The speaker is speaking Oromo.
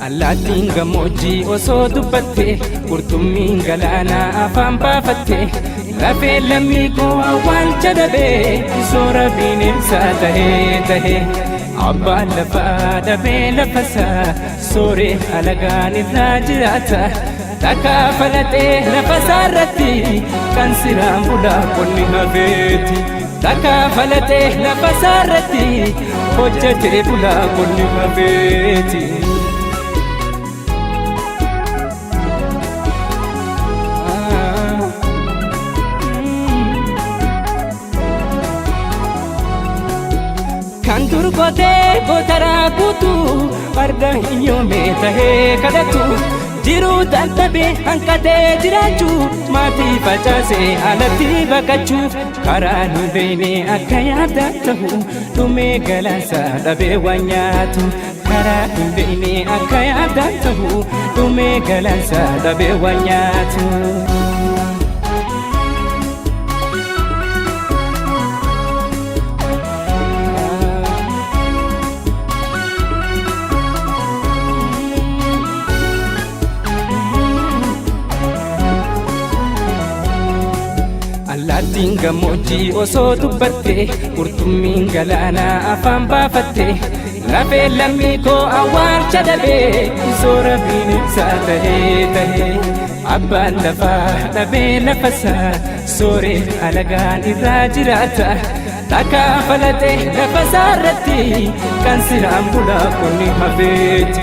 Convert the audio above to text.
Allaattiin gammoojjii osoo dubbatte qurxummiin galaanaa afaan baafatte lafee lammii koo awwaalcha dhabee soora bineensaa tahee abbaan lafaa dhabee lafasaa sooree alagaan irraa jiraata takkaa falatee lafasaa irratti kan siraan bulaa qonni hafeeti takkaa falatee lafasaa irratti hojjetee bulaa qonni hafeeti. Kan durgotee gotaraa guutuu farda hin yoomee tahee kadhatu jiruu dadhabee hanqatee jiraachuu maatii facaasee alatti baqachuu karaa hin beekne akka yaada ta'u dhumee galaansaa dhabee waan nyaatu karaa hin beekne akka yaada ta'u dhumee galaansaa dhabee waan nyaatu. Allaattiin gammoojjii osoo dubbatte qurxummiin galaanaa afaan baafatte lafee lammii koo awwaalcha dhabee soora bineensaa tahee abbaan lafaa dhabee lafasaa sooree alagaan irraa jiraata takkaa falatee lafasaa irratti kan siraan bulaa qonni hafeeti.